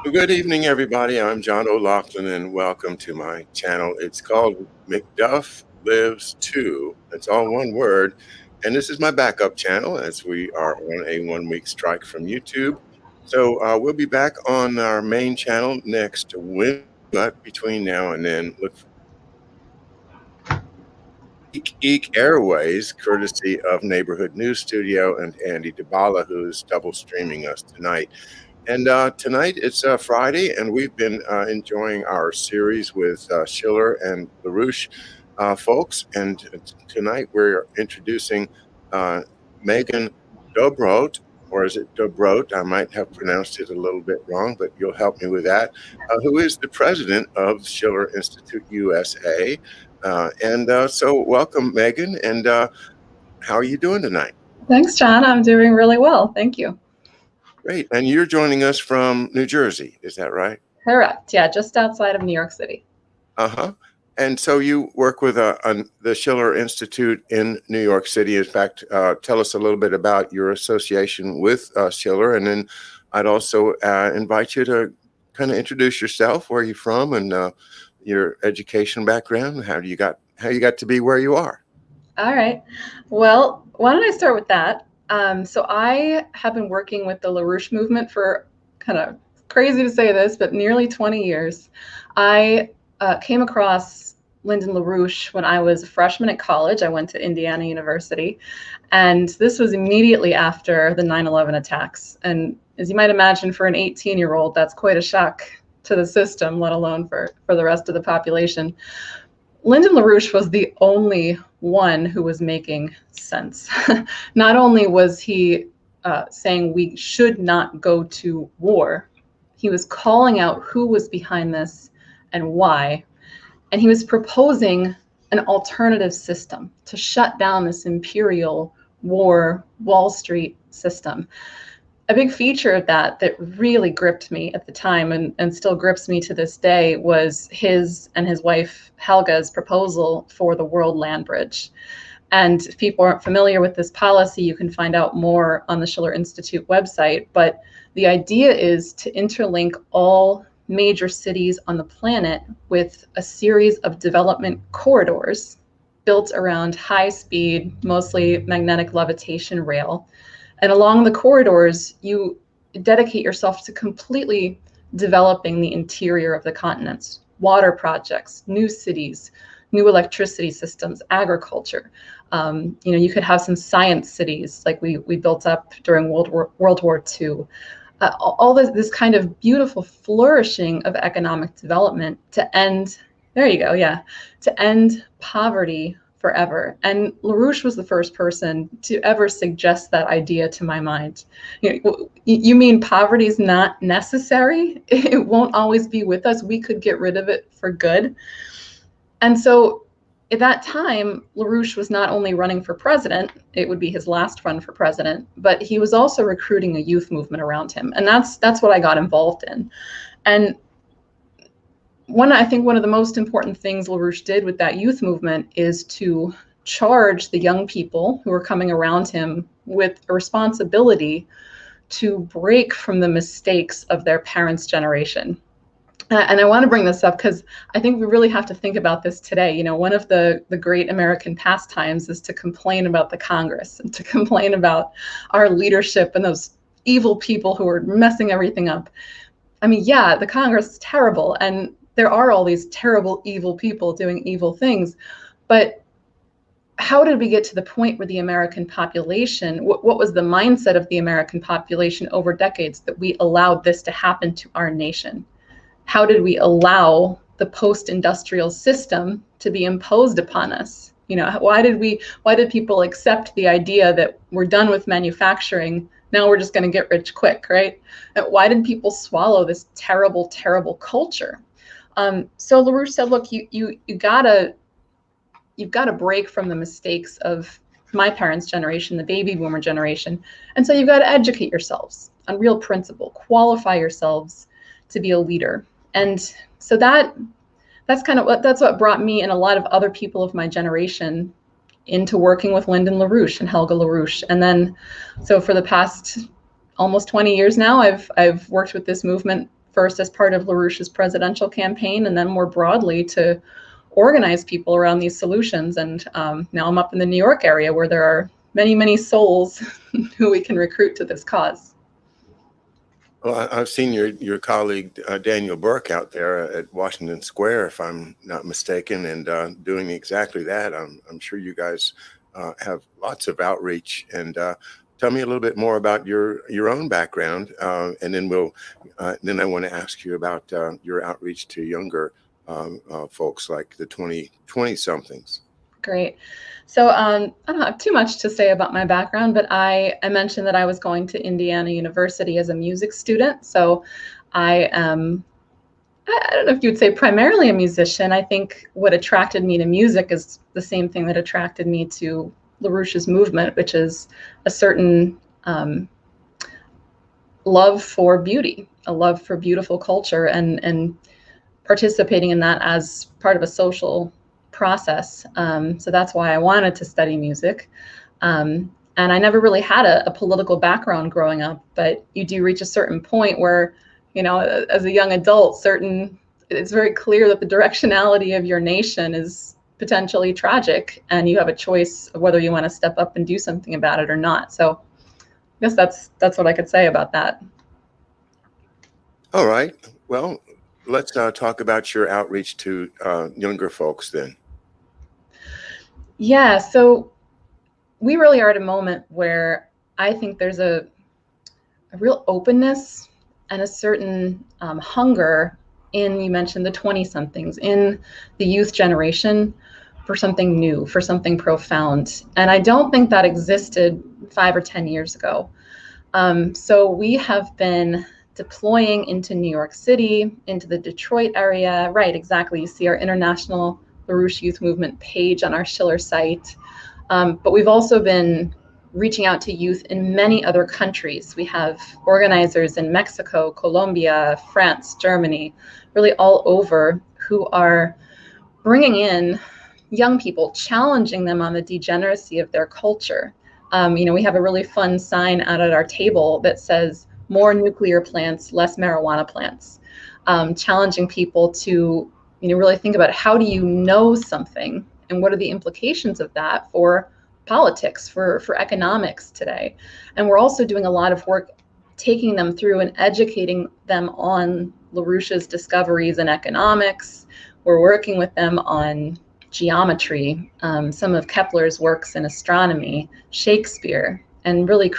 Well, good evening, everybody. I'm John O'Loughlin, and welcome to my channel. It's called McDuff Lives 2. It's all one word. And this is my backup channel as we are on a 1-week strike from YouTube. So we'll be back on our main channel next Wednesday, but between now and then, look for Eek Airways, courtesy of Neighborhood News Studio and Andy DeBala, who's double streaming us tonight. And tonight it's Friday, and we've been enjoying our series with Schiller and LaRouche folks. And tonight we're introducing Megan Dobrodt, or is it Dobrodt? I might have pronounced it a little bit wrong, but you'll help me with that, who is the president of Schiller Institute USA. So welcome, Megan, and how are you doing tonight? Thanks, John. I'm doing really well. Thank you. Great. And you're joining us from New Jersey, is that right? Correct. Yeah, just outside of New York City. Uh-huh. And so you work with the Schiller Institute in New York City. In fact, tell us a little bit about your association with Schiller, and then I'd also invite you to kind of introduce yourself, where you're from, and your education background, how you got to be where you are. All right. Well, why don't I start with that? So I have been working with the LaRouche movement for, kind of crazy to say this, but nearly 20 years. I came across Lyndon LaRouche when I was a freshman at college. I went to Indiana University, and this was immediately after the 9/11 attacks. And as you might imagine, for an 18-year-old, that's quite a shock to the system, let alone for the rest of the population. Lyndon LaRouche was the only one who was making sense. Not only was he saying we should not go to war, he was calling out who was behind this and why. And he was proposing an alternative system to shut down this imperial war Wall Street system. A big feature of that really gripped me at the time and still grips me to this day was his and his wife Helga's proposal for the World Land Bridge. And if people aren't familiar with this policy, you can find out more on the Schiller Institute website. But the idea is to interlink all major cities on the planet with a series of development corridors built around high-speed, mostly magnetic levitation rail. And along the corridors, you dedicate yourself to completely developing the interior of the continents, water projects, new cities, new electricity systems, agriculture. You could have some science cities like we built up during World War II. All this kind of beautiful flourishing of economic development to end, there you go, yeah, to end poverty forever. And LaRouche was the first person to ever suggest that idea to my mind. You mean poverty is not necessary? It won't always be with us. We could get rid of it for good. And so at that time, LaRouche was not only running for president, it would be his last run for president, but he was also recruiting a youth movement around him. And that's what I got involved in. And I think one of the most important things LaRouche did with that youth movement is to charge the young people who were coming around him with a responsibility to break from the mistakes of their parents' generation. And I want to bring this up because I think we really have to think about this today. One of the great American pastimes is to complain about the Congress and to complain about our leadership and those evil people who are messing everything up. I mean, yeah, the Congress is terrible, and there are all these terrible, evil people doing evil things, but how did we get to the point where the American population, what was the mindset of the American population over decades that we allowed this to happen to our nation? How did we allow the post-industrial system to be imposed upon us? Why did people accept the idea that we're done with manufacturing, now we're just going to get rich quick, right? Why did people swallow this terrible, terrible culture? So LaRouche said, look, you've got to break from the mistakes of my parents' generation, the baby boomer generation. And so you've got to educate yourselves on real principle, qualify yourselves to be a leader. And so that's what brought me and a lot of other people of my generation into working with Lyndon LaRouche and Helga LaRouche. And then, so for the past almost 20 years now, I've worked with this movement first as part of LaRouche's presidential campaign, and then more broadly to organize people around these solutions. And now I'm up in the New York area where there are many, many souls who we can recruit to this cause. Well, I've seen your colleague Daniel Burke out there at Washington Square, if I'm not mistaken, and doing exactly that. I'm sure you guys have lots of outreach. And tell me a little bit more about your own background, and then then I want to ask you about your outreach to younger folks like the 20 somethings. Great. So I don't have too much to say about my background, but I mentioned that I was going to Indiana University as a music student. So I am, I don't know if you would say primarily a musician. I think what attracted me to music is the same thing that attracted me to LaRouche's movement, which is a certain love for beauty, a love for beautiful culture, and participating in that as part of a social process. So that's why I wanted to study music. And I never really had a political background growing up, but you do reach a certain point where, you know, as a young adult, it's very clear that the directionality of your nation is potentially tragic, and you have a choice of whether you want to step up and do something about it or not. So I guess that's what I could say about that. All right. Well, let's talk about your outreach to younger folks then. Yeah, so we really are at a moment where I think there's a real openness and a certain hunger you mentioned the 20-somethings, in the youth generation, for something new, for something profound. And I don't think that existed 5 or 10 years ago. So we have been deploying into New York City, into the Detroit area. Right, exactly. You see our International LaRouche Youth Movement page on our Schiller site. But we've also been reaching out to youth in many other countries. We have organizers in Mexico, Colombia, France, Germany, really all over, who are bringing in young people, challenging them on the degeneracy of their culture. We have a really fun sign out at our table that says, "More nuclear plants, less marijuana plants," challenging people to really think about, how do you know something, and what are the implications of that for politics, for economics today. And we're also doing a lot of work taking them through and educating them on LaRouche's discoveries in economics. We're working with them on geometry, some of Kepler's works in astronomy, Shakespeare, and really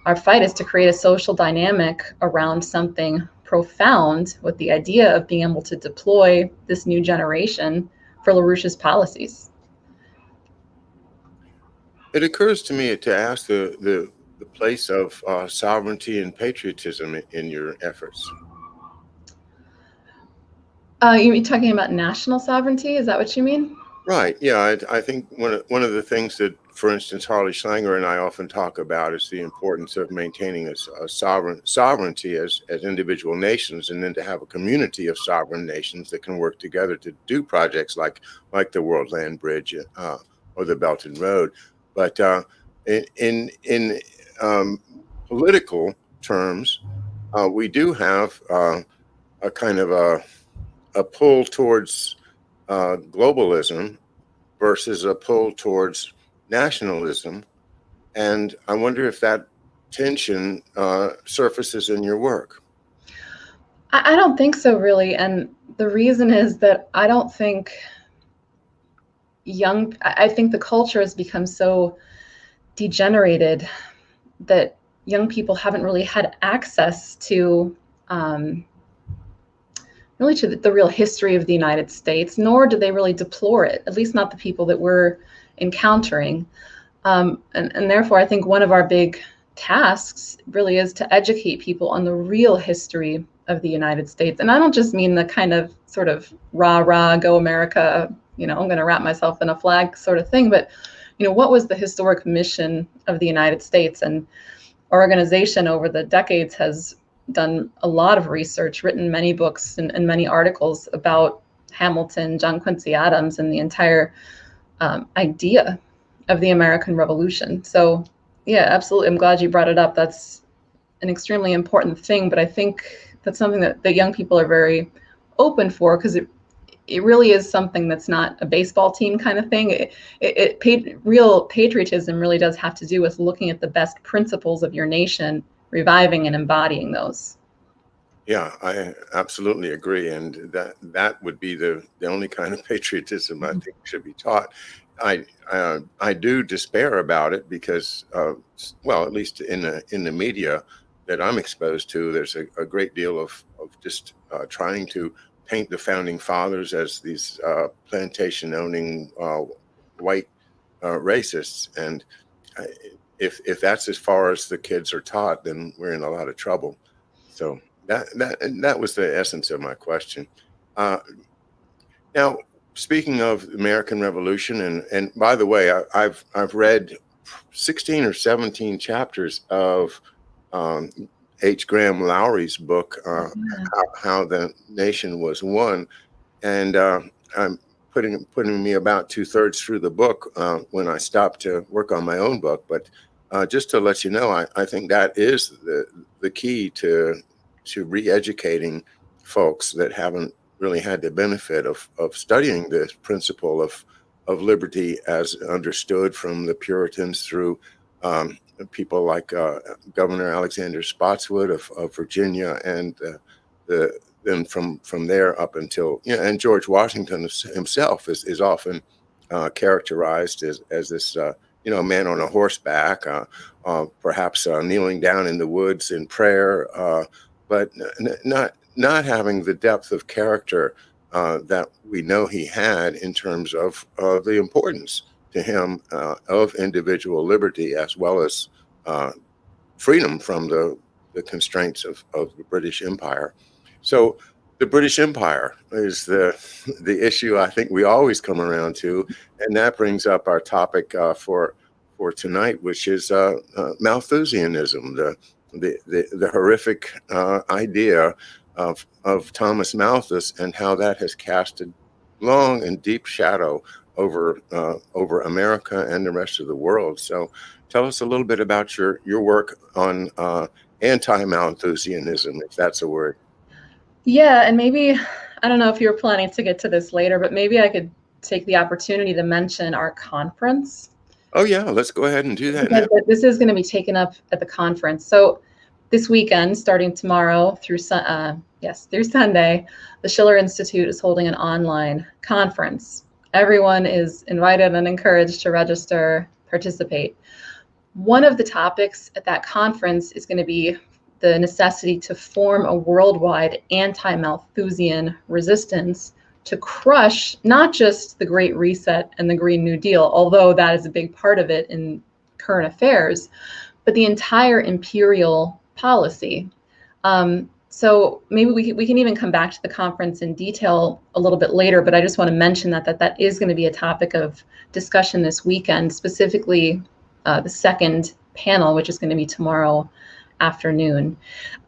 our fight is to create a social dynamic around something profound, with the idea of being able to deploy this new generation for LaRouche's policies. It occurs to me to ask the place of sovereignty and patriotism in your efforts. You mean talking about national sovereignty? Is that what you mean? Right. Yeah. I think one of the things that, for instance, Harley Schlanger and I often talk about is the importance of maintaining a sovereignty as individual nations, and then to have a community of sovereign nations that can work together to do projects like the World Land Bridge or the Belt and Road. But in political terms, we do have a kind of a pull towards globalism versus a pull towards nationalism. And I wonder if that tension surfaces in your work. I don't think so, really. And the reason is that I don't think I think the culture has become so degenerated that young people haven't really had access to the real history of the United States, nor do they really deplore it, at least not the people that we're encountering. And therefore, I think one of our big tasks really is to educate people on the real history of the United States. And I don't just mean the kind of sort of rah, rah, go America, I'm going to wrap myself in a flag sort of thing, but what was the historic mission of the United States? And our organization over the decades has done a lot of research, written many books and many articles about Hamilton, John Quincy Adams, and the entire idea of the American Revolution. So yeah, absolutely. I'm glad you brought it up. That's an extremely important thing, but I think that's something that young people are very open for, because it really is something that's not a baseball team kind of thing. Real patriotism really does have to do with looking at the best principles of your nation, reviving and embodying those. Yeah, I absolutely agree, and that would be the only kind of patriotism I think should be taught. I do despair about it because, well, at least in the media that I'm exposed to, there's a great deal of just trying to paint the founding fathers as these plantation-owning white racists, and I, if that's as far as the kids are taught, then we're in a lot of trouble. So that was the essence of my question. Uh, Now, speaking of the American Revolution, and by the way, I've read 16 or 17 chapters of um, H. Graham Lowry's book, how the Nation Was Won, and I'm putting me about 2/3 through the book when I stopped to work on my own book. But just to let you know, I think that is the key to re-educating folks that haven't really had the benefit of studying this principle of liberty as understood from the Puritans through people like Governor Alexander Spotswood of Virginia, and then from there up until, and George Washington himself is often characterized as this man on a horseback, perhaps kneeling down in the woods in prayer, but not having the depth of character that we know he had in terms of the importance to him of individual liberty, as well as freedom from the constraints of the British Empire. So the British Empire is the issue I think we always come around to, and that brings up our topic for tonight, which is Malthusianism, the horrific idea of Thomas Malthus, and how that has cast a long and deep shadow over America and the rest of the world. So tell us a little bit about your work on anti-Malthusianism, if that's a word. Yeah, and maybe, I don't know if you were planning to get to this later, but maybe I could take the opportunity to mention our conference. Oh yeah, let's go ahead and do that now. Because this is going to be taken up at the conference. So this weekend, starting tomorrow through through Sunday, the Schiller Institute is holding an online conference. Everyone is invited and encouraged to register, participate. One of the topics at that conference is going to be the necessity to form a worldwide anti-Malthusian resistance to crush not just the Great Reset and the Green New Deal, although that is a big part of it in current affairs, but the entire imperial policy. So maybe we can even come back to the conference in detail a little bit later, but I just want to mention that is going to be a topic of discussion this weekend, specifically the second panel, which is going to be tomorrow afternoon.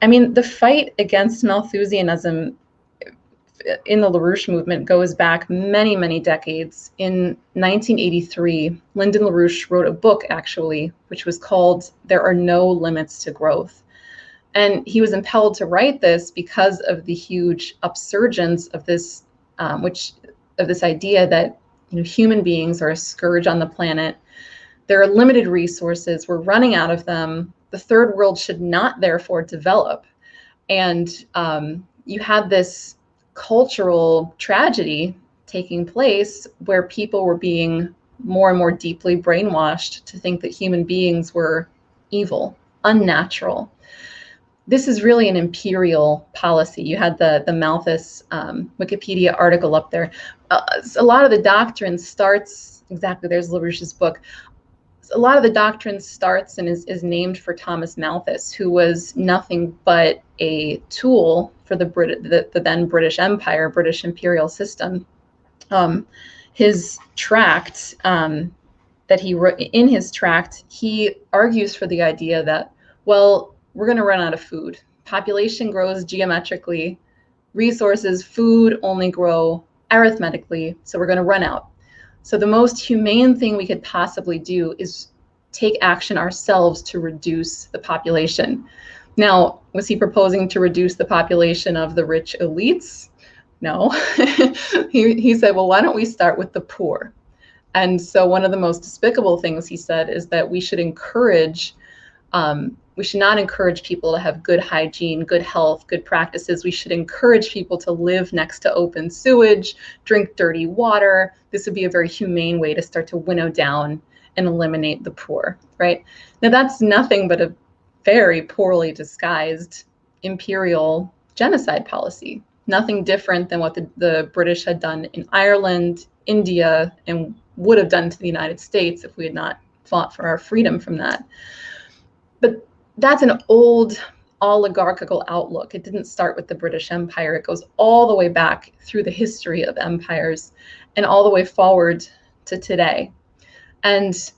I mean, the fight against Malthusianism in the LaRouche movement goes back many, many decades. In 1983, Lyndon LaRouche wrote a book, actually, which was called There Are No Limits to Growth. And he was impelled to write this because of the huge upsurgence of this, this idea that human beings are a scourge on the planet. There are limited resources. We're running out of them. The third world should not, therefore, develop. And you had this cultural tragedy taking place where people were being more and more deeply brainwashed to think that human beings were evil, unnatural. This is really an imperial policy. You had the Malthus Wikipedia article up there. A lot of the doctrine starts, exactly, there's LaRouche's book. A lot of the doctrine starts and is named for Thomas Malthus, who was nothing but a tool for the then British Empire, British imperial system. His tract that he wrote, in his tract, he argues for the idea that, well, we're going to run out of food. Population grows geometrically. Resources, food only grow arithmetically, so we're going to run out. So the most humane thing we could possibly do is take action ourselves to reduce the population. Now, was he proposing to reduce the population of the rich elites? No. He said, well, why don't we start with the poor? And so one of the most despicable things he said is that we should not encourage people to have good hygiene, good health, good practices. We should encourage people to live next to open sewage, drink dirty water. This would be a very humane way to start to winnow down and eliminate the poor, right? Now, that's nothing but a very poorly disguised imperial genocide policy. Nothing different than what the British had done in Ireland, India, and would have done to the United States if we had not fought for our freedom from that. But that's an old oligarchical outlook. It didn't start with the British Empire. It goes all the way back through the history of empires and all the way forward to today. And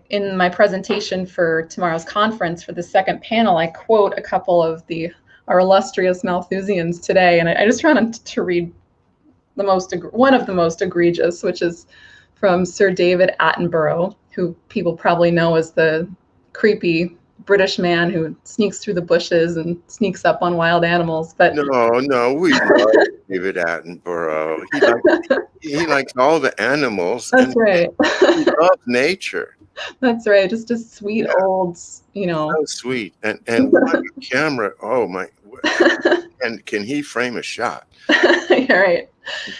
in my presentation for tomorrow's conference, for the second panel, I quote a couple of our illustrious Malthusians today, and I just wanted to read one of the most egregious, which is from Sir David Attenborough, who people probably know as the creepy British man who sneaks through the bushes and sneaks up on wild animals. But no, we love David Attenborough. He likes all the animals. That's right. He loves nature. That's right. Just a sweet old, So sweet. And what a camera. Oh my. And can he frame a shot? You're right.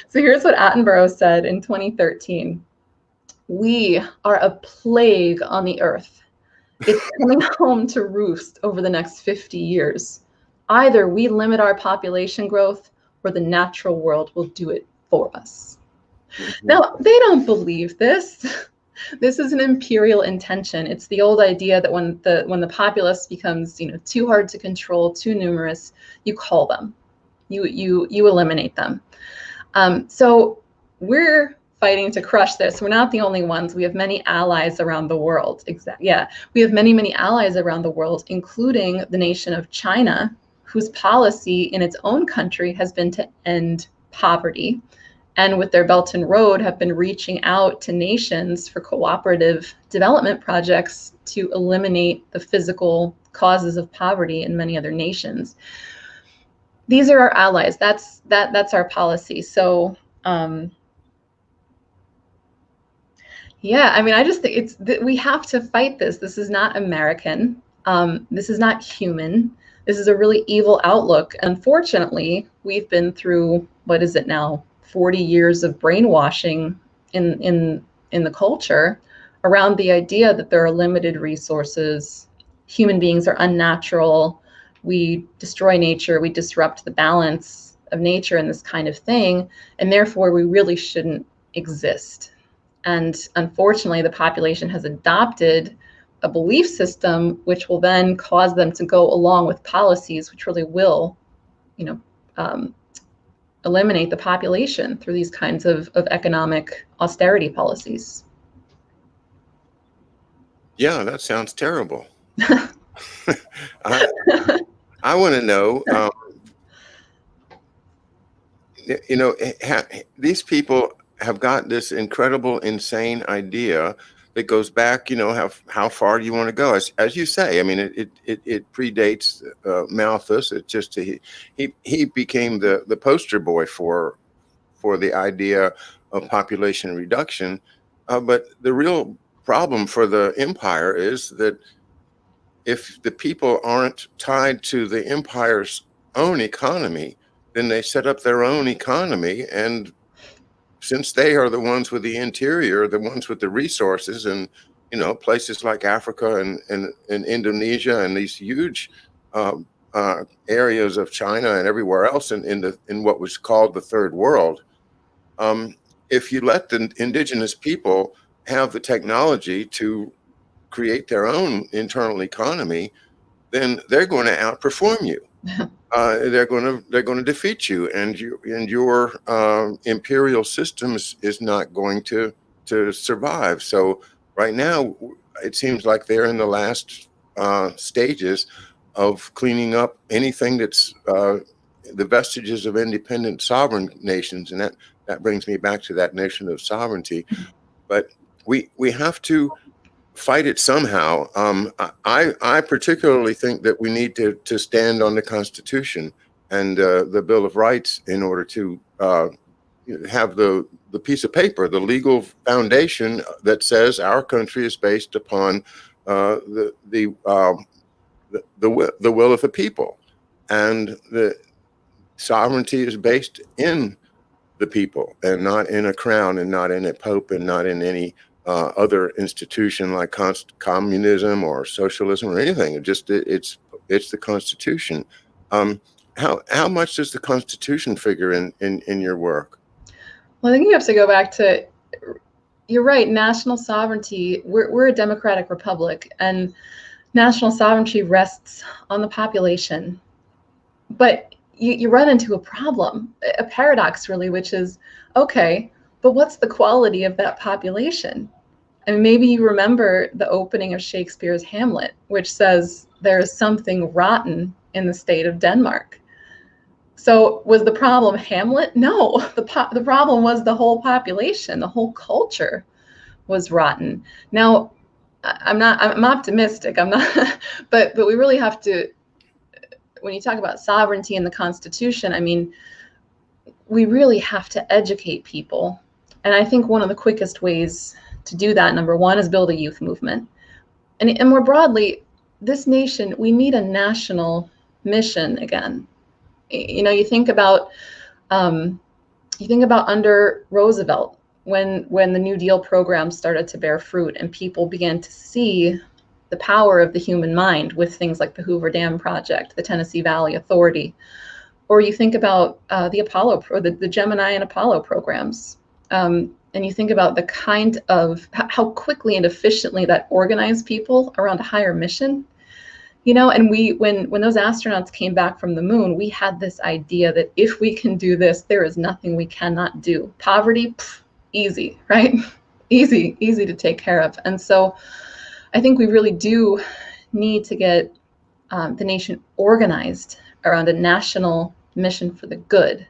So here's what Attenborough said in 2013. We are a plague on the earth. It's coming home to roost over the next 50 years. Either we limit our population growth or the natural world will do it for us. Mm-hmm. Now, they don't believe this. This is an imperial intention. It's the old idea that when the populace becomes, too hard to control, too numerous, you cull them. You eliminate them. So we're fighting to crush this. We're not the only ones. We have many allies around the world. We have many allies around the world, including the nation of China, whose policy in its own country has been to end poverty. And with their Belt and Road have been reaching out to nations for cooperative development projects to eliminate the physical causes of poverty in many other nations. These are our allies. That's our policy. So I just think we have to fight this. This is not American. This is not human. This is a really evil outlook. Unfortunately, we've been through, what is it now, 40 years of brainwashing in the culture around the idea that there are limited resources. Human beings are unnatural. We destroy nature. We disrupt the balance of nature and this kind of thing. And therefore, we really shouldn't exist. And unfortunately, the population has adopted a belief system, which will then cause them to go along with policies which really will, eliminate the population through these kinds of economic austerity policies. Yeah, that sounds terrible. I want to know, these people have got this incredible, insane idea that goes back, how far do you want to go? As you say, I mean, it predates Malthus. It just he became the poster boy for the idea of population reduction. But the real problem for the empire is that if the people aren't tied to the empire's own economy, then they set up their own economy. And since they are the ones with the interior, the ones with the resources, and places like Africa and Indonesia and these huge areas of China and everywhere else in what was called the third world, if you let the indigenous people have the technology to create their own internal economy, then they're going to outperform you. They're going to defeat you, and your imperial system is not going to survive. So right now, it seems like they're in the last stages of cleaning up anything that's the vestiges of independent sovereign nations, and that brings me back to that notion of sovereignty. But we have to fight it somehow. I particularly think that we need to stand on the Constitution and the Bill of Rights in order to have the piece of paper, the legal foundation that says our country is based upon the will of the people, and the sovereignty is based in the people and not in a crown and not in a pope and not in any other institution like communism or socialism or anything. It's the Constitution. How much does the Constitution figure in your work? Well, I think you have to go back to, you're right, national sovereignty. We're a democratic republic, and national sovereignty rests on the population. But you run into a problem, a paradox really, which is, okay, but what's the quality of that population? And maybe you remember the opening of Shakespeare's Hamlet, which says there is something rotten in the state of Denmark. So was the problem Hamlet? No, the problem was the whole population, the whole culture was rotten. Now, I'm optimistic. I'm not, but we really have to, when you talk about sovereignty and the Constitution, I mean, we really have to educate people. And I think one of the quickest ways to do that, number one, is build a youth movement. And more broadly, this nation, we need a national mission again. You know, you think about under Roosevelt, when the New Deal program started to bear fruit and people began to see the power of the human mind with things like the Hoover Dam Project, the Tennessee Valley Authority, or you think about the Apollo, or the Gemini and Apollo programs, and you think about the kind of how quickly and efficiently that organized people around a higher mission. You know, and when those astronauts came back from the moon, we had this idea that if we can do this, there is nothing we cannot do. Poverty, easy, right? Easy to take care of. And so I think we really do need to get the nation organized around a national mission for the good,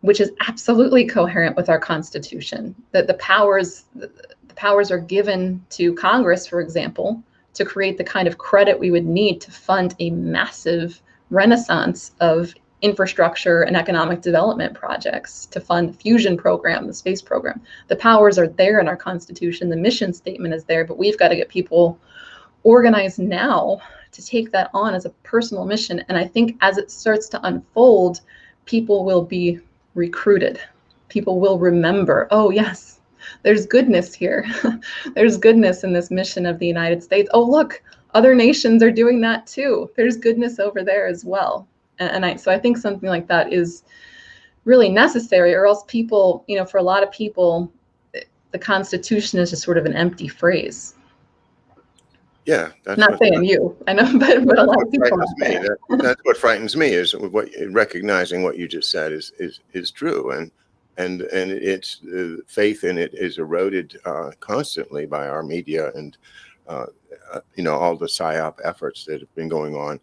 which is absolutely coherent with our Constitution. That the powers are given to Congress, for example, to create the kind of credit we would need to fund a massive renaissance of infrastructure and economic development projects, to fund the fusion program, the space program. The powers are there in our Constitution. The mission statement is there, but we've got to get people organized now to take that on as a personal mission. And I think as it starts to unfold, people will be recruited. People will remember, oh yes, there's goodness here. There's goodness in this mission of the United States. Oh, look, other nations are doing that too. There's goodness over there as well. So I think something like that is really necessary, or else people, you know, for a lot of people, the Constitution is just sort of an empty phrase. Yeah, that's not saying you, I know, but a lot of people. That's what frightens me, is recognizing what you just said is true, and it's faith in it is eroded constantly by our media and you know, all the psyop efforts that have been going on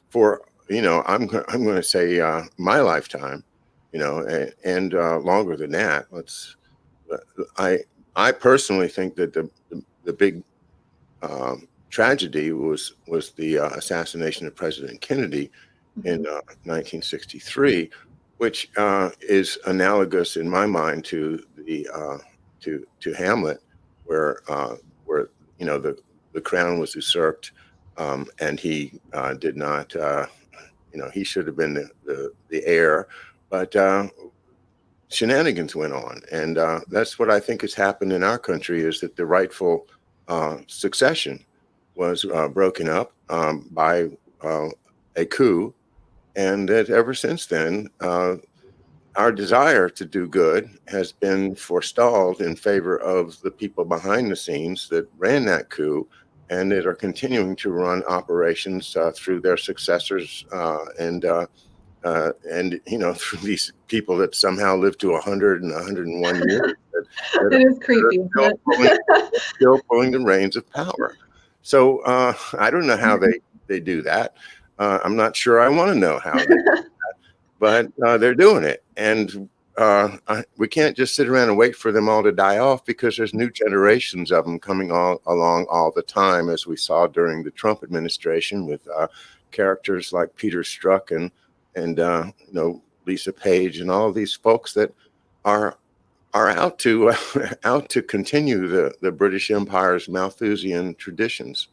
for, you know, I'm going to say my lifetime, you know, and longer than that. I personally think that the big tragedy was the assassination of President Kennedy in 1963, which is analogous in my mind to the to Hamlet, where you know, the crown was usurped, and he did not, you know, he should have been the heir, but shenanigans went on, and that's what I think has happened in our country, is that the rightful succession was broken up by a coup, and that ever since then, our desire to do good has been forestalled in favor of the people behind the scenes that ran that coup, and that are continuing to run operations through their successors, and you know, through these people that somehow live to 100 and 101 years. It is creepy. Still pulling the reins of power. So I don't know how they do that. I'm not sure I want to know how they do that, but they're doing it. And we can't just sit around and wait for them all to die off, because there's new generations of them coming along all the time, as we saw during the Trump administration with characters like Peter Strzok and Lisa Page and all of these folks that are out to out to continue the British Empire's Malthusian traditions.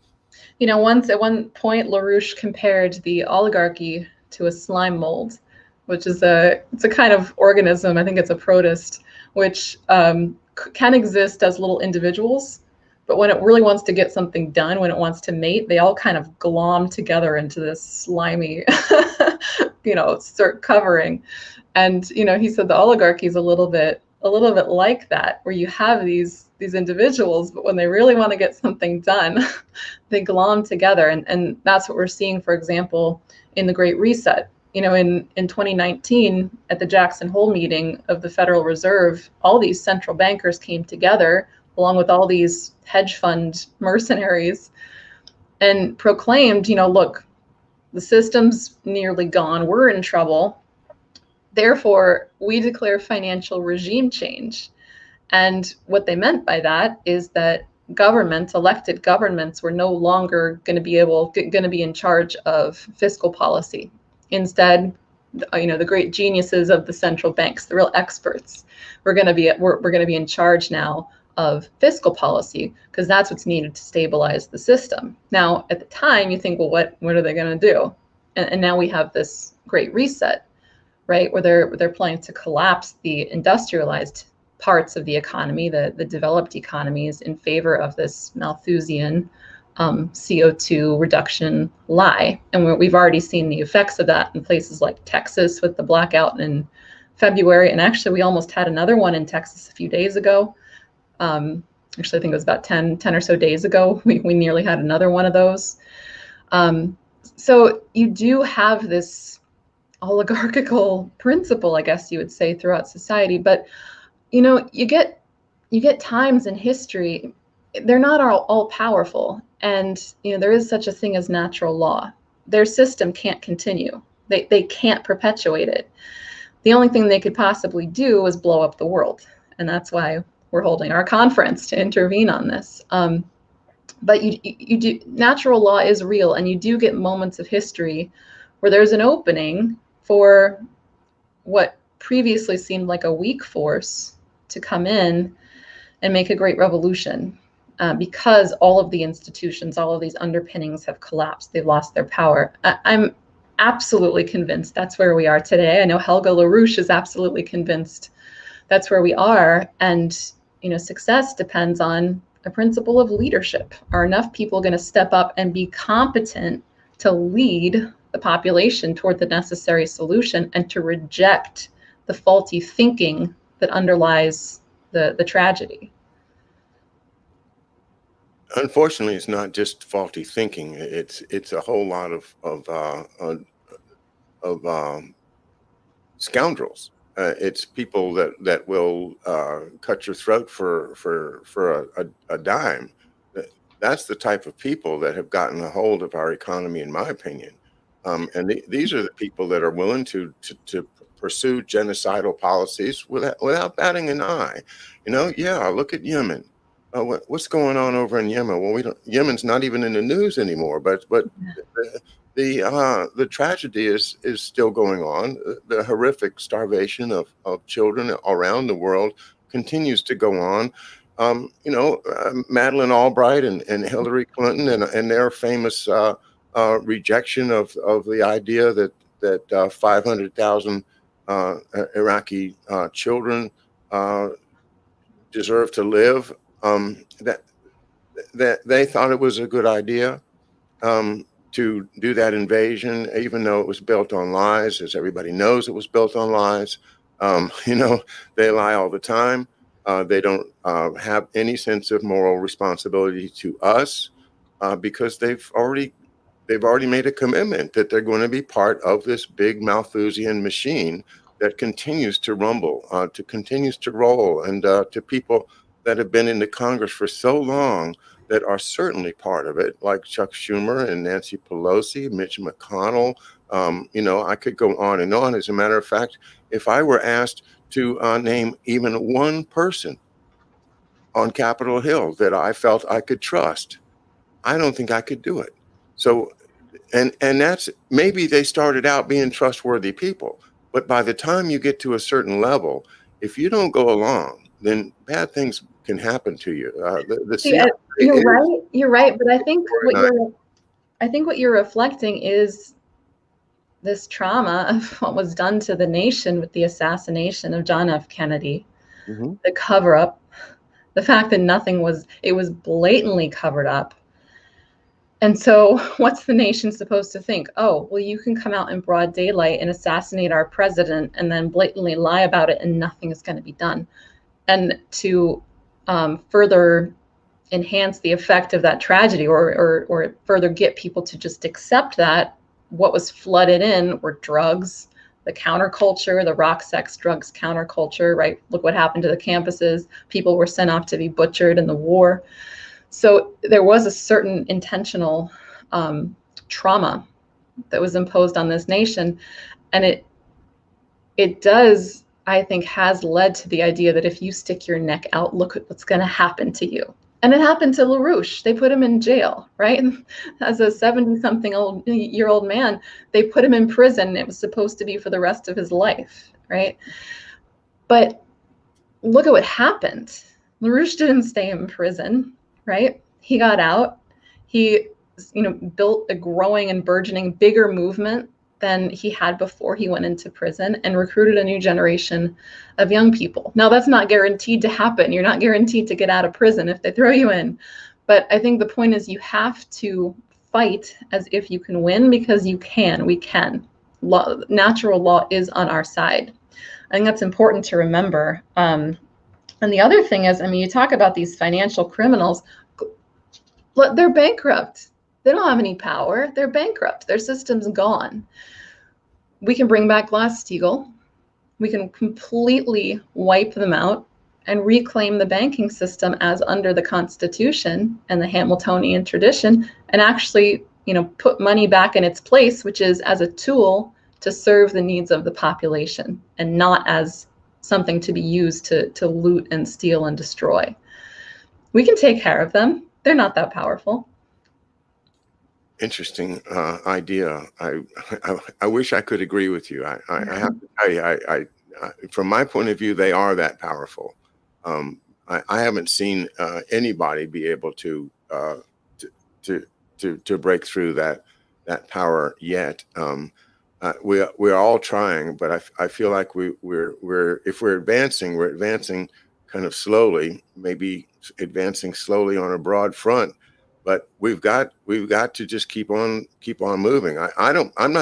Once at one point, LaRouche compared the oligarchy to a slime mold, which is it's a kind of organism. I think it's a protist, which can exist as little individuals, but when it really wants to get something done, when it wants to mate, they all kind of glom together into this slimy, covering. And he said the oligarchy is a little bit like that, where you have these individuals, but when they really want to get something done, they glom together. And that's what we're seeing, for example, in the Great Reset. In 2019, at the Jackson Hole meeting of the Federal Reserve, all these central bankers came together, along with all these hedge fund mercenaries, and proclaimed, look, the system's nearly gone. We're in trouble. Therefore, we declare financial regime change. And what they meant by that is that elected governments, were no longer going to be in charge of fiscal policy. Instead, the great geniuses of the central banks, the real experts, we're going to be in charge now of fiscal policy, because that's what's needed to stabilize the system. Now, at the time, you think, well, what are they going to do? And now we have this Great Reset, right, where they're planning to collapse the industrialized parts of the economy, the developed economies, in favor of this Malthusian CO2 reduction lie. And we've already seen the effects of that in places like Texas with the blackout in February. And actually, we almost had another one in Texas a few days ago. Actually, I think it was about 10 or so days ago. We nearly had another one of those. So you do have this oligarchical principle, I guess you would say, throughout society. But, you get times in history, they're not all powerful. And, there is such a thing as natural law. Their system can't continue. They can't perpetuate it. The only thing they could possibly do is blow up the world. And that's why we're holding our conference, to intervene on this. But you do, natural law is real, and you do get moments of history where there's an opening for what previously seemed like a weak force to come in and make a great revolution. Because all of the institutions, all of these underpinnings have collapsed. They've lost their power. I'm absolutely convinced that's where we are today. I know Helga LaRouche is absolutely convinced that's where we are. And, success depends on a principle of leadership. Are enough people going to step up and be competent to lead the population toward the necessary solution, and to reject the faulty thinking that underlies the tragedy? Unfortunately, it's not just faulty thinking. It's a whole lot of scoundrels. It's people that will cut your throat for a dime. That's the type of people that have gotten a hold of our economy, in my opinion. And these are the people that are willing to pursue genocidal policies without batting an eye. Look at Yemen. What's going on over in Yemen? Well, Yemen's not even in the news anymore, but the tragedy is still going on. The horrific starvation of children around the world continues to go on. Madeleine Albright and Hillary Clinton and their famous rejection of the idea that 500,000 Iraqi children deserve to live. That they thought it was a good idea to do that invasion, even though it was built on lies. As everybody knows, it was built on lies. They lie all the time. They don't have any sense of moral responsibility to us because they've already made a commitment that they're going to be part of this big Malthusian machine that continues to rumble, continues to roll, and to people that have been in the Congress for so long that are certainly part of it, like Chuck Schumer and Nancy Pelosi, Mitch McConnell. I could go on and on. As a matter of fact, if I were asked to name even one person on Capitol Hill that I felt I could trust. I don't think I could do it. So, and that's, maybe they started out being trustworthy people, but by the time you get to a certain level, if you don't go along, then bad things can happen to you. The See, CIA you're is right. You're right, but organized. I think what you're reflecting is this trauma of what was done to the nation with the assassination of John F. Kennedy, Mhm. the cover up, the fact that it was blatantly covered up. And so what's the nation supposed to think? Oh, well, you can come out in broad daylight and assassinate our president and then blatantly lie about it and nothing is going to be done. And to further enhance the effect of that tragedy, or further get people to just accept that, what was flooded in were drugs, the counterculture, the rock, sex, drugs counterculture, right? Look what happened to the campuses. People were sent off to be butchered in the war. So there was a certain intentional trauma that was imposed on this nation. And it does, I think, has led to the idea that if you stick your neck out, look at what's going to happen to you. And it happened to LaRouche. They put him in jail, right? As a 70-something-year-old man, they put him in prison. It was supposed to be for the rest of his life, right? But look at what happened. LaRouche didn't stay in prison, right? He got out. He, built a growing and burgeoning bigger movement than he had before he went into prison, and recruited a new generation of young people. Now, that's not guaranteed to happen. You're not guaranteed to get out of prison if they throw you in. But I think the point is, you have to fight as if you can win, because you can. We can. Natural law is on our side. I think that's important to remember. And the other thing is, you talk about these financial criminals. They're bankrupt. They don't have any power. They're bankrupt. Their system's gone. We can bring back Glass-Steagall. We can completely wipe them out and reclaim the banking system as under the Constitution and the Hamiltonian tradition, and actually, put money back in its place, which is as a tool to serve the needs of the population and not as something to be used to loot and steal and destroy. We can take care of them. They're not that powerful. Interesting idea. I wish I could agree with you. I have to tell you, I from my point of view, they are that powerful. I haven't seen anybody be able to break through that power yet. We're all trying, but I feel like we're if we're advancing kind of slowly, maybe advancing slowly on a broad front. But we've got to just keep on moving. I'm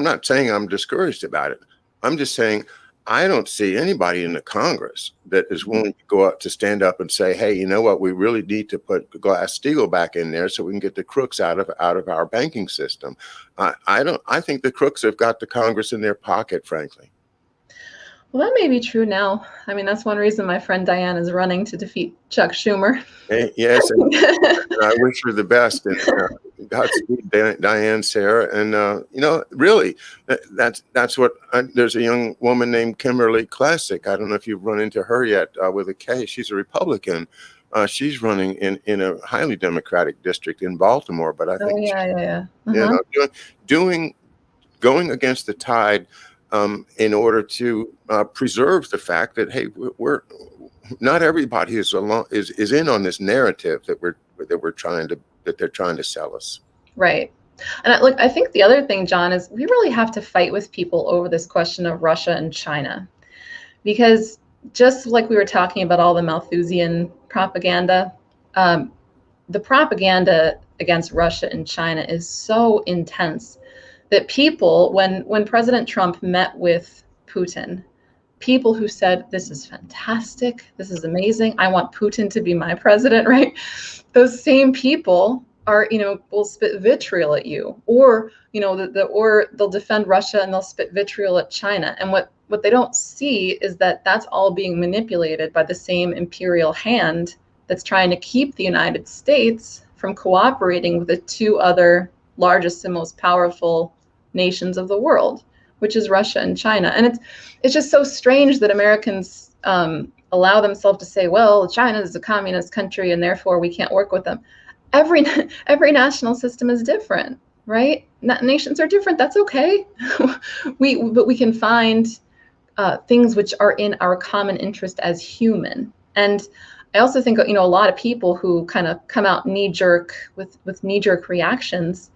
not saying I'm discouraged about it. I'm just saying I don't see anybody in the Congress that is willing to go up to stand up and say, hey, you know what, we really need to put Glass-Steagall back in there so we can get the crooks out of our banking system. I think the crooks have got the Congress in their pocket, frankly. Well, that may be true now. That's one reason my friend Diane is running to defeat Chuck Schumer. Yes, and I wish her the best. And Godspeed, Diane, Sarah, and really, that's what. There's a young woman named Kimberly Classic. I don't know if you've run into her yet, with a K. She's a Republican. She's running in a highly Democratic district in Baltimore, but I think going against the tide. In order to preserve the fact that, hey, we're not everybody is in on this narrative that they're trying to sell us. Right. And I think the other thing, John, is we really have to fight with people over this question of Russia and China, because just like we were talking about all the Malthusian propaganda, the propaganda against Russia and China is so intense that people, when President Trump met with Putin, people who said, this is fantastic, this is amazing, I want Putin to be my president, right? Those same people will spit vitriol at you, or, or they'll defend Russia and they'll spit vitriol at China. And what they don't see is that that's all being manipulated by the same imperial hand that's trying to keep the United States from cooperating with the two other largest and most powerful nations of the world, which is Russia and China. And it's just so strange that Americans allow themselves to say, well, China is a communist country and therefore we can't work with them. Every national system is different, right? Nations are different. That's okay. But we can find things which are in our common interest as human. And I also think, a lot of people who kind of come out knee-jerk with knee-jerk reactions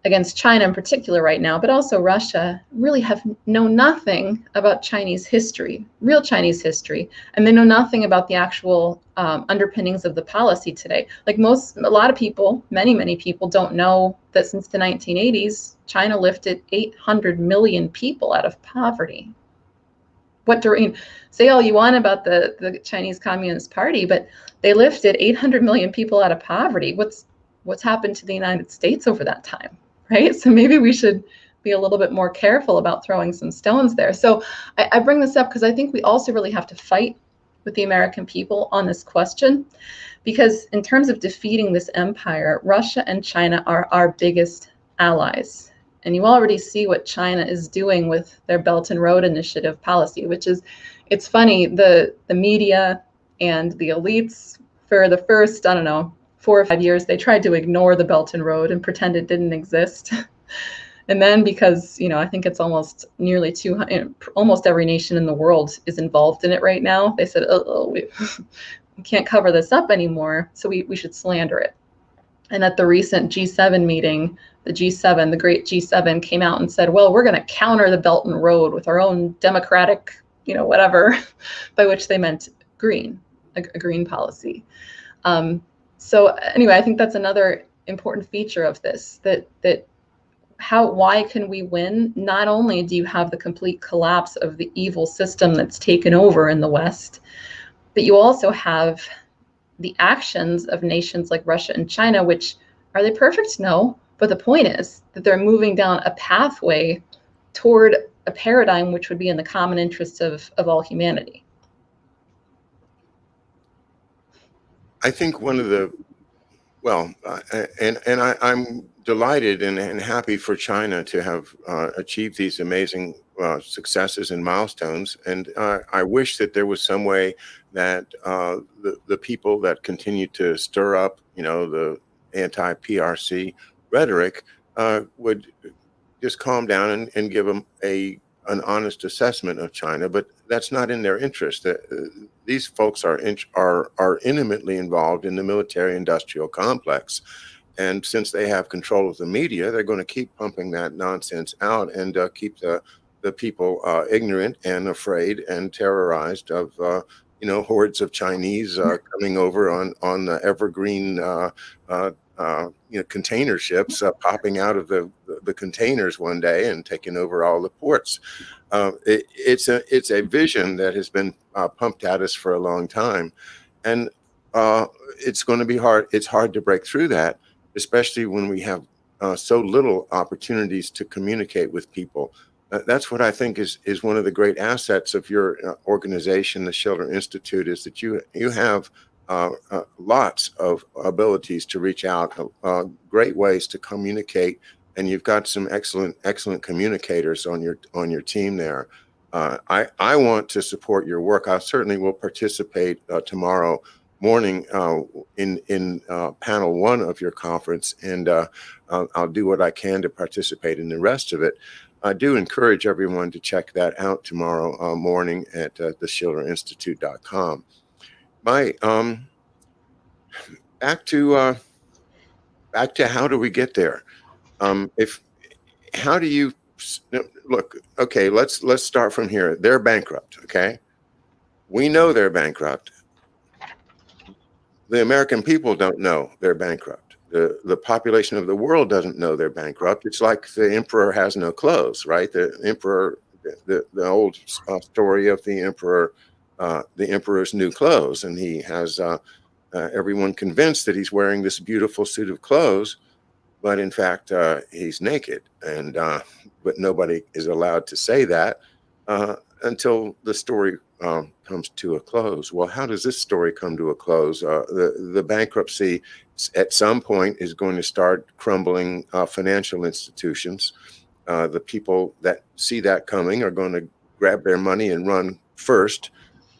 against China in particular right now, but also Russia, really know nothing about Chinese history, real Chinese history, and they know nothing about the actual underpinnings of the policy today. Like a lot of people, many people don't know that since the 1980s, China lifted 800 million people out of poverty. Say all you want about the Chinese Communist Party, but they lifted 800 million people out of poverty. What's happened to the United States over that time? Right? So maybe we should be a little bit more careful about throwing some stones there. So I bring this up because I think we also really have to fight with the American people on this question, because in terms of defeating this empire, Russia and China are our biggest allies. And you already see what China is doing with their Belt and Road Initiative policy, which is, it's funny, the media and the elites for the first, 4 or 5 years, they tried to ignore the Belt and Road and pretend it didn't exist. And then because, I think it's almost nearly almost every nation in the world is involved in it right now, they said, we can't cover this up anymore, so we should slander it. And at the recent G7 meeting, the great G7 came out and said, well, we're going to counter the Belt and Road with our own democratic, whatever, by which they meant a green policy. So anyway, I think that's another important feature of this, why can we win? Not only do you have the complete collapse of the evil system that's taken over in the West, but you also have the actions of nations like Russia and China, which, are they perfect? No. But the point is that they're moving down a pathway toward a paradigm which would be in the common interests of all humanity. I think one of the, I'm delighted and happy for China to have achieved these amazing successes and milestones. And I wish that there was some way that the people that continue to stir up, the anti-PRC rhetoric would just calm down and give them an honest assessment of China. But that's not in their interest. These folks are intimately involved in the military-industrial complex. And since they have control of the media, they're going to keep pumping that nonsense out and keep the people ignorant and afraid and terrorized of hordes of Chinese coming over on the evergreen container ships popping out of the containers one day and taking over all the ports. It's a vision that has been pumped at us for a long time, and it's going to be hard. It's hard to break through that, especially when we have so little opportunities to communicate with people. That's what I think is one of the great assets of your organization, the Schiller Institute, is that you have lots of abilities to reach out, great ways to communicate, and you've got some excellent communicators on your team there. I want to support your work. I certainly will participate tomorrow morning in panel 1 of your conference, and I'll do what I can to participate in the rest of it. I do encourage everyone to check that out tomorrow morning at theschillerinstitute.com. Back to how do we get there? How do you look? Okay, let's start from here. They're bankrupt. Okay, we know they're bankrupt. The American people don't know they're bankrupt. The population of the world doesn't know they're bankrupt. It's like the emperor has no clothes, right? The emperor, the old story of the emperor's new clothes, and he has everyone convinced that he's wearing this beautiful suit of clothes, but in fact he's naked, and but nobody is allowed to say that until the story comes to a close. Well, how does this story come to a close? The bankruptcy at some point is going to start crumbling financial institutions, The people that see that coming are going to grab their money and run first,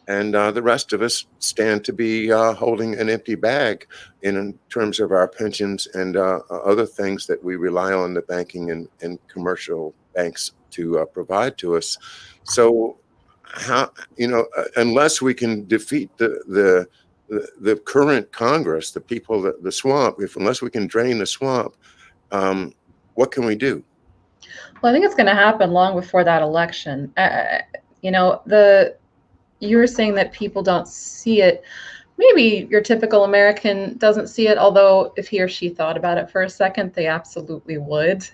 and the rest of us stand to be holding an empty bag in terms of our pensions and other things that we rely on the banking and commercial banks to provide to us. So, how, unless we can defeat the current Congress, the people, the swamp, unless we can drain the swamp, what can we do? Well, I think it's going to happen long before that election. You were saying that people don't see it. Maybe your typical American doesn't see it, although if he or she thought about it for a second, they absolutely would.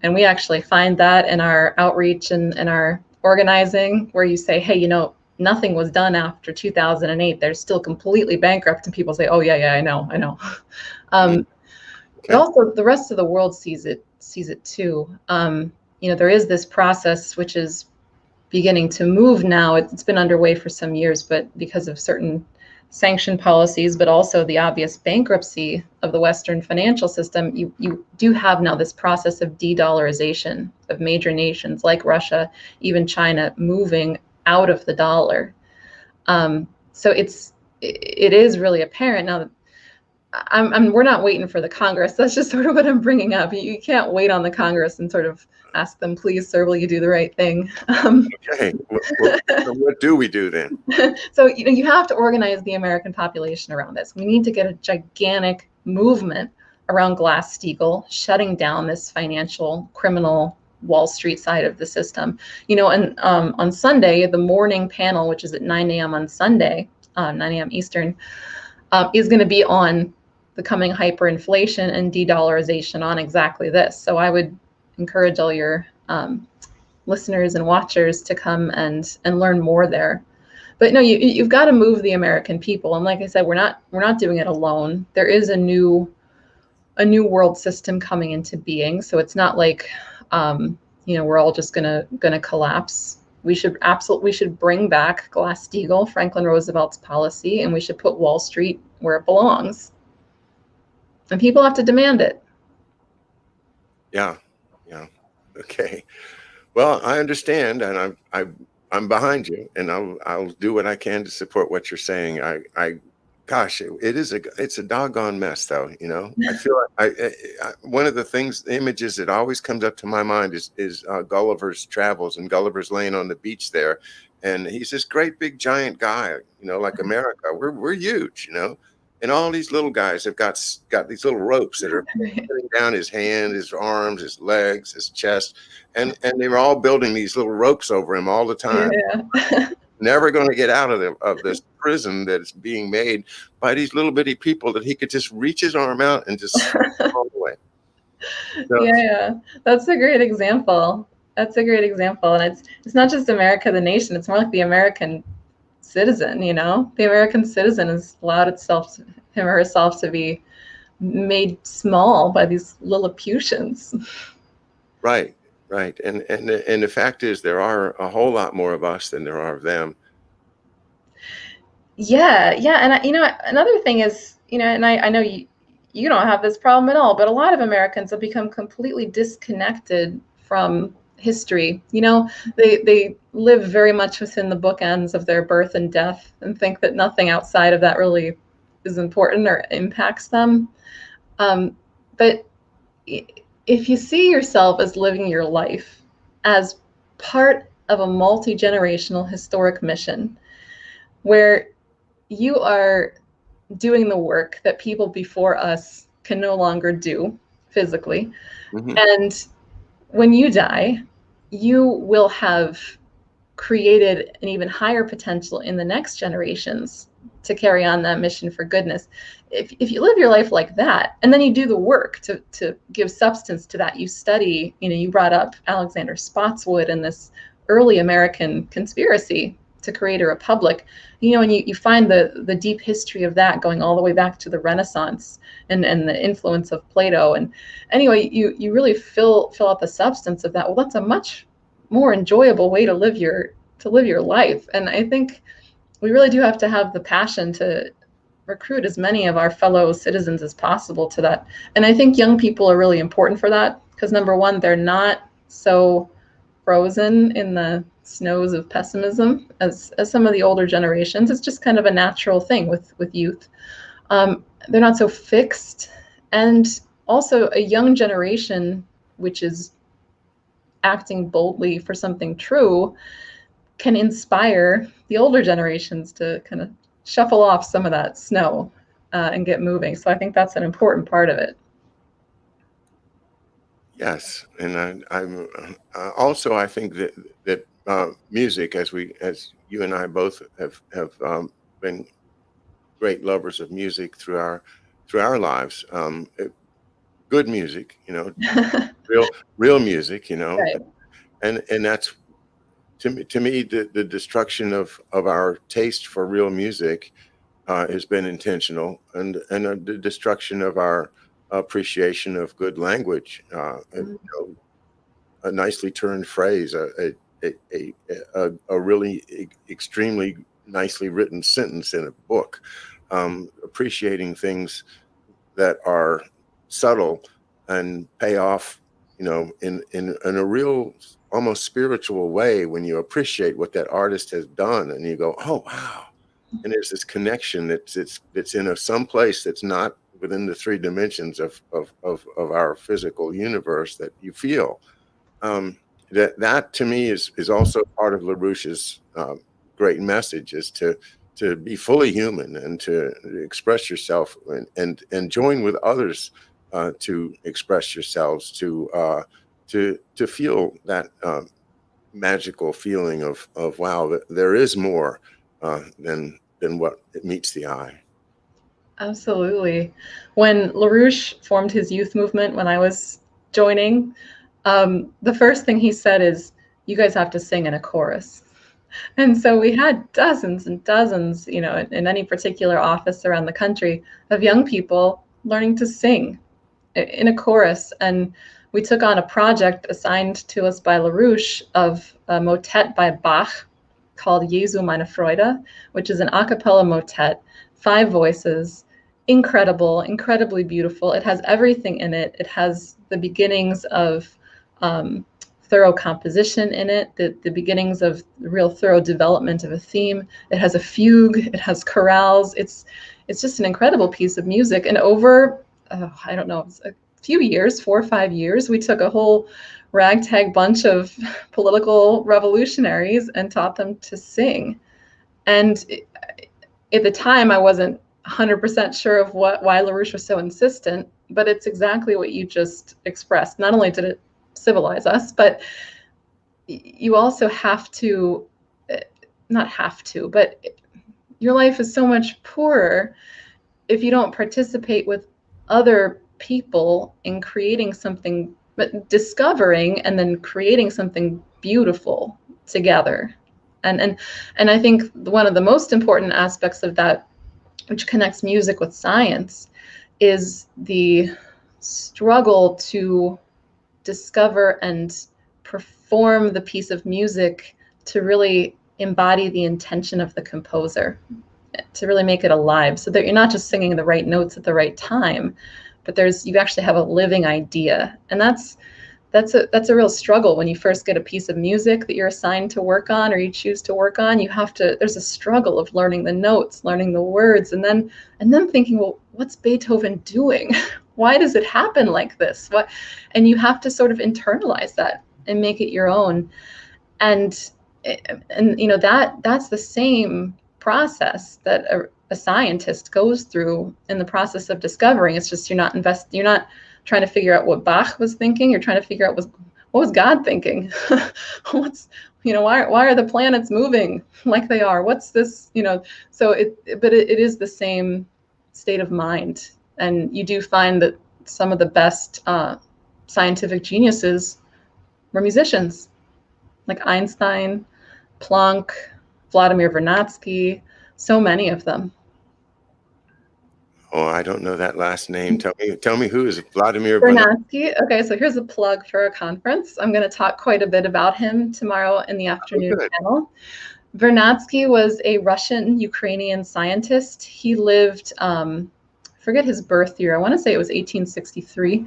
And we actually find that in our outreach and our organizing, where you say, hey, nothing was done after 2008. They're still completely bankrupt. And people say, oh, yeah, I know. Okay. But also the rest of the world sees it too. There is this process which is beginning to move now. It's been underway for some years, but because of certain sanction policies, but also the obvious bankruptcy of the Western financial system, you do have now this process of de-dollarization of major nations like Russia, even China, moving out of the dollar. So it is really apparent now that we're not waiting for the Congress. That's just sort of what I'm bringing up. You can't wait on the Congress and sort of ask them, please, sir, will you do the right thing? Okay. What do we do then? So, you have to organize the American population around this. We need to get a gigantic movement around Glass-Steagall, shutting down this financial criminal Wall Street side of the system. And on Sunday, the morning panel, which is at 9 a.m. on Sunday, 9 a.m. Eastern, is going to be on the coming hyperinflation and de-dollarization on exactly this. So I would encourage all your listeners and watchers to come and learn more there. But no, you've got to move the American people. And like I said, we're not doing it alone. There is a new world system coming into being. So it's not like we're all just gonna collapse. We should bring back Glass-Steagall, Franklin Roosevelt's policy, and we should put Wall Street where it belongs. And people have to demand it. Yeah. Okay. Well, I understand, and I'm behind you, and I'll do what I can to support what you're saying. Gosh, it's a doggone mess, though. I feel one of the images that always comes up to my mind is Gulliver's Travels, and Gulliver's laying on the beach there, and he's this great big giant guy, like America. We're huge, and all these little guys have got these little ropes that are putting down his hand, his arms, his legs, his chest, and they were all building these little ropes over him all the time. Yeah. Never going to get out of this prison that's being made by these little bitty people that he could just reach his arm out and just all the way. So, yeah, that's a great example. And it's not just America, the nation. It's more like the American citizen. The American citizen has allowed him or herself to be made small by these Lilliputians. Right. And the fact is, there are a whole lot more of us than there are of them. Yeah. And another thing is, and I know you don't have this problem at all, but a lot of Americans have become completely disconnected from history. They live very much within the bookends of their birth and death and think that nothing outside of that really is important or impacts them. But if you see yourself as living your life as part of a multi-generational historic mission where you are doing the work that people before us can no longer do physically, and when you die, you will have created an even higher potential in the next generations to carry on that mission for goodness. If you live your life like that, and then you do the work to give substance to that, you study, you brought up Alexander Spotswood and this early American conspiracy to create a republic, and you find the deep history of that going all the way back to the Renaissance and the influence of Plato. And anyway, you really fill out the substance of that. Well, that's a much more enjoyable way to live your life. And I think we really do have to have the passion to recruit as many of our fellow citizens as possible to that. And I think young people are really important for that because number one, they're not so frozen in the snows of pessimism as some of the older generations. It's just kind of a natural thing with youth. They're not so fixed, and also a young generation which is acting boldly for something true can inspire the older generations to kind of shuffle off some of that snow and get moving. So I think that's an important part of it. Yes, and I'm also I think that music, as you and I both have been great lovers of music through our lives. Good music, real music, Right. and that's to me the destruction of our taste for real music has been intentional, and the destruction of our appreciation of good language. A nicely turned phrase, a really extremely nicely written sentence in a book, appreciating things that are subtle and pay off, in a real, almost spiritual way when you appreciate what that artist has done, and you go, oh wow, and there's this connection that's in some place that's not within the three dimensions of our physical universe that you feel. That to me is also part of LaRouche's great message, is to be fully human and to express yourself, and join with others to express yourselves, to feel that magical feeling of wow, that there is more than what it meets the eye. Absolutely. When LaRouche formed his youth movement, when I was joining, the first thing he said is, "You guys have to sing in a chorus." And so we had dozens and dozens, in any particular office around the country, of young people learning to sing in a chorus. And we took on a project assigned to us by LaRouche of a motet by Bach called Jesu meine Freude, which is an a cappella motet, 5 voices, incredible, incredibly beautiful. It has everything in it. It has the beginnings of thorough composition in it, the beginnings of real thorough development of a theme. It has a fugue, it has chorales. It's just an incredible piece of music. And over, I don't know, a few years, 4 or 5 years, we took a whole ragtag bunch of political revolutionaries and taught them to sing. And at the time, I wasn't 100% sure of why LaRouche was so insistent, but it's exactly what you just expressed. Not only did it civilize us, but you also have to, not have to, but your life is so much poorer if you don't participate with other people in creating something, but discovering and then creating something beautiful together. And I think one of the most important aspects of that, which connects music with science, is the struggle to discover and perform the piece of music to really embody the intention of the composer, to really make it alive, so that you're not just singing the right notes at the right time, but you actually have a living idea. And that's a real struggle when you first get a piece of music that you're assigned to work on, or you choose to work on. There's a struggle of learning the notes, learning the words, and then thinking, well, what's Beethoven doing? Why does it happen like this? And you have to sort of internalize that and make it your own. And that's the same process that a scientist goes through in the process of discovering. It's just you're not trying to figure out what Bach was thinking. You're trying to figure out what was God thinking. Why are the planets moving like they are? What's this? So but it is the same state of mind. And you do find that some of the best scientific geniuses were musicians, like Einstein, Planck, Vladimir Vernadsky, so many of them. Oh, I don't know that last name. Tell me who is Vladimir Vernadsky? Vernadsky. Okay, so here's a plug for a conference. I'm going to talk quite a bit about him tomorrow in the afternoon panel. Vernadsky was a Russian-Ukrainian scientist. He lived forget his birth year. I want to say it was 1863,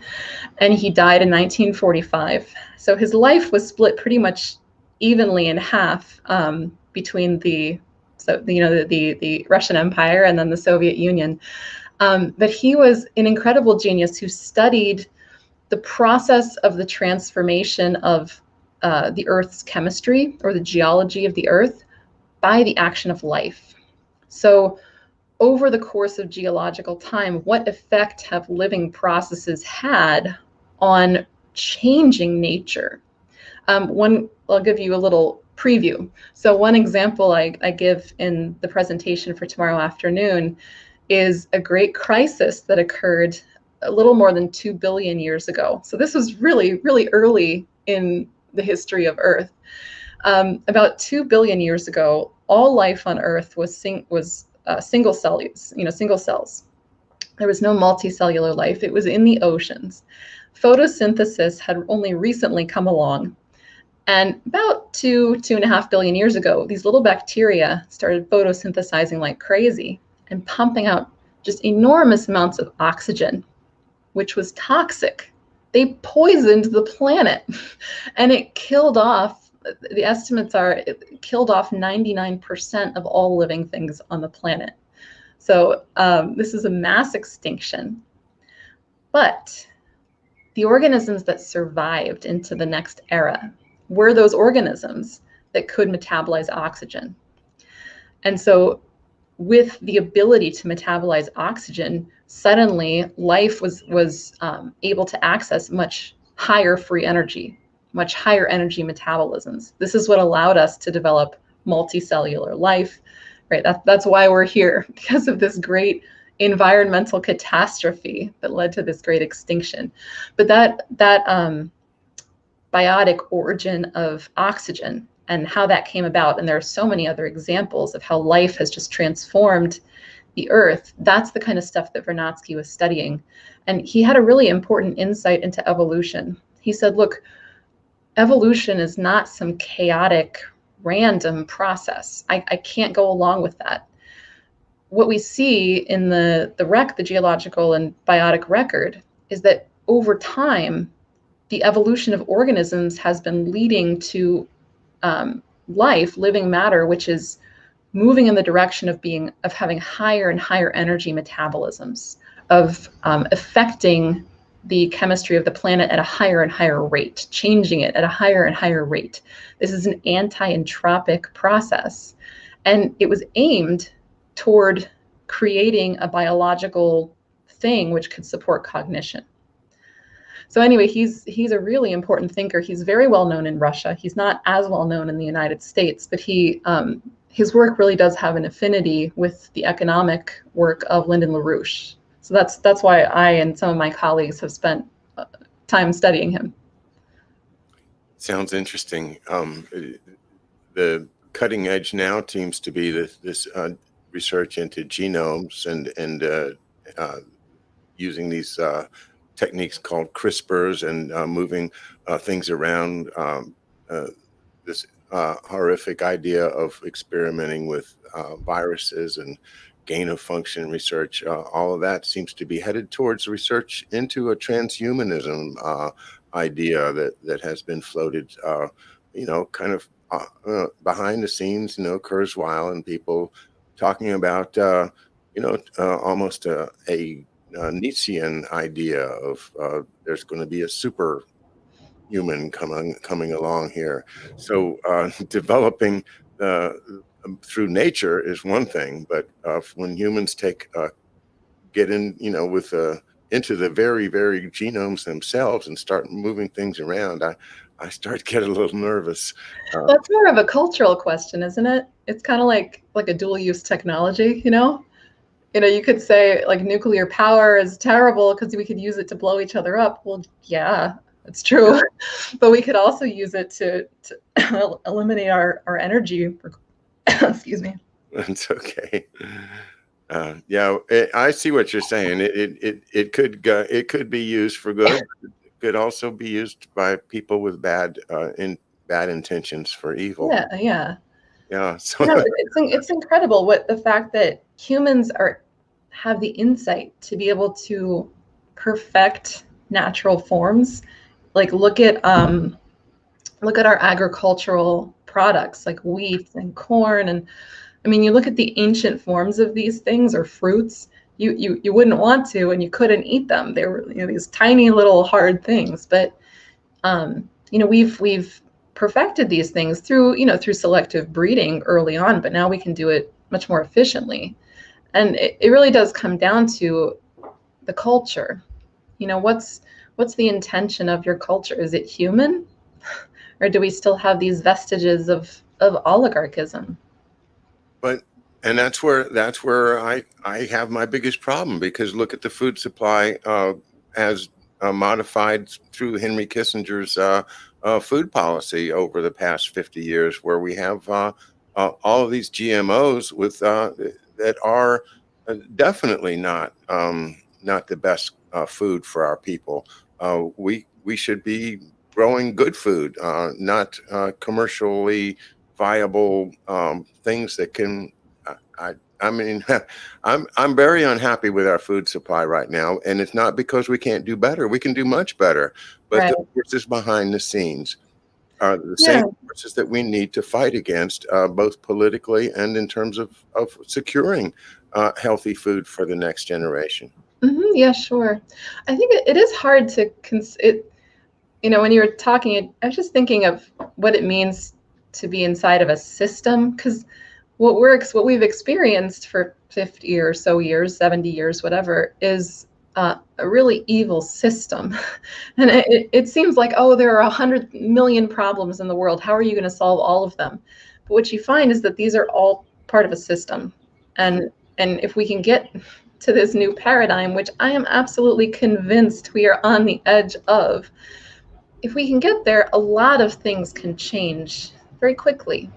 and he died in 1945. So his life was split pretty much evenly in half between the Russian Empire and then the Soviet Union. But he was an incredible genius who studied the process of the transformation of the Earth's chemistry, or the geology of the Earth, by the action of life. So over the course of geological time, what effect have living processes had on changing nature? I'll give you a little preview. So one example I give in the presentation for tomorrow afternoon is a great crisis that occurred a little more than 2 billion years ago. So this was really, really early in the history of Earth. About 2 billion years ago, all life on Earth was single cells. There was no multicellular life. It was in the oceans. Photosynthesis had only recently come along. And about 2.5 billion years ago, these little bacteria started photosynthesizing like crazy and pumping out just enormous amounts of oxygen, which was toxic. They poisoned the planet, and it killed off, the estimates are, it killed off 99% of all living things on the planet. So this is a mass extinction. But the organisms that survived into the next era were those organisms that could metabolize oxygen. And so with the ability to metabolize oxygen, suddenly life was able to access much higher free energy, much higher energy metabolisms. This is what allowed us to develop multicellular life, right? That's why we're here, because of this great environmental catastrophe that led to this great extinction. But that biotic origin of oxygen and how that came about, and there are so many other examples of how life has just transformed the Earth. That's the kind of stuff that Vernadsky was studying. And he had a really important insight into evolution. He said, look, evolution is not some chaotic, random process. I can't go along with that. What we see in the geological and biotic record is that over time, the evolution of organisms has been leading to life, living matter, which is moving in the direction of having higher and higher energy metabolisms, of affecting the chemistry of the planet at a higher and higher rate, changing it at a higher and higher rate. This is an anti-entropic process, and it was aimed toward creating a biological thing which could support cognition. So anyway, he's a really important thinker. He's very well known in Russia. He's not as well known in the United States, but his work really does have an affinity with the economic work of Lyndon LaRouche. So that's why I and some of my colleagues have spent time studying him. Sounds interesting. The cutting edge now seems to be this research into genomes and using these techniques called CRISPRs and moving things around. This horrific idea of experimenting with viruses and gain of function research, all of that seems to be headed towards research into a transhumanism idea that has been floated, kind of behind the scenes, Kurzweil and people talking about, almost a Nietzschean idea of there's going to be a super human coming along here. So developing through nature is one thing, but when humans get in, into the very, very genomes themselves and start moving things around, I start to get a little nervous. That's more of a cultural question, isn't it? It's kind of like a dual use technology, you could say like nuclear power is terrible because we could use it to blow each other up. Well, yeah, it's true. But we could also use it to eliminate our energy. Excuse me. That's okay. Yeah, I see what you're saying. It could be used for good. It could also be used by people with bad intentions for evil. Yeah. Yeah. So no, it's incredible what the fact that humans are have the insight to be able to perfect natural forms. Like look at our agricultural products like wheat and corn. And I mean, you look at the ancient forms of these things or fruits, you wouldn't want to, and you couldn't eat them. They were, these tiny little hard things. But we've perfected these things through, through selective breeding early on, but now we can do it much more efficiently. And it really does come down to the culture. What's the intention of your culture? Is it human? Or do we still have these vestiges of oligarchism? But and that's where I have my biggest problem, because look at the food supply as modified through Henry Kissinger's food policy over the past 50 years, where we have all of these GMOs with that are definitely not the best food for our people. We should be growing good food, not commercially viable things that can. I mean, I'm very unhappy with our food supply right now, and it's not because we can't do better. We can do much better, but Right. the forces behind the scenes are the Yeah. same forces that we need to fight against, both politically and in terms of securing healthy food for the next generation. Yeah, sure. I think it is hard to when you were talking, I was just thinking of what it means to be inside of a system, because what we've experienced for 50 or so years, 70 years, whatever, is a really evil system. And it seems like, oh, there are 100 million problems in the world. How are you going to solve all of them? But what you find is that these are all part of a system. Mhm. And if we can get to this new paradigm, which I am absolutely convinced we are on the edge of, if we can get there, a lot of things can change very quickly.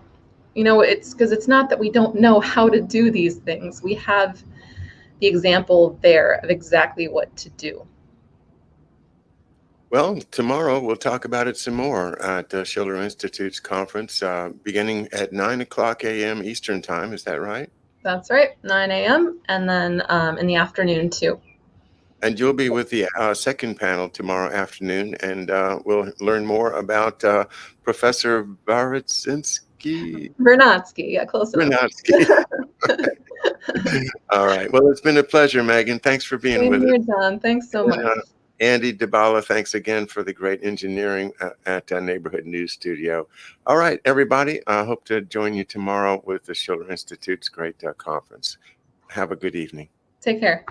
It's because it's not that we don't know how to do these things. We have the example there of exactly what to do. Well, tomorrow we'll talk about it some more at the Schiller Institute's conference, beginning at 9 o'clock a.m. Eastern Time. Is that right? That's right, 9 a.m. and then in the afternoon too. And you'll be with the second panel tomorrow afternoon, and we'll learn more about Professor Varadzinski. Vernadsky, yeah, close enough. Renatsky. All right. Well, it's been a pleasure, Megan. Thanks for being Same with us. here, John. Thanks so And much. Andy Dabala, thanks again for the great engineering at Neighborhood News Studio. All right, everybody. I hope to join you tomorrow with the Schiller Institute's great conference. Have a good evening. Take care.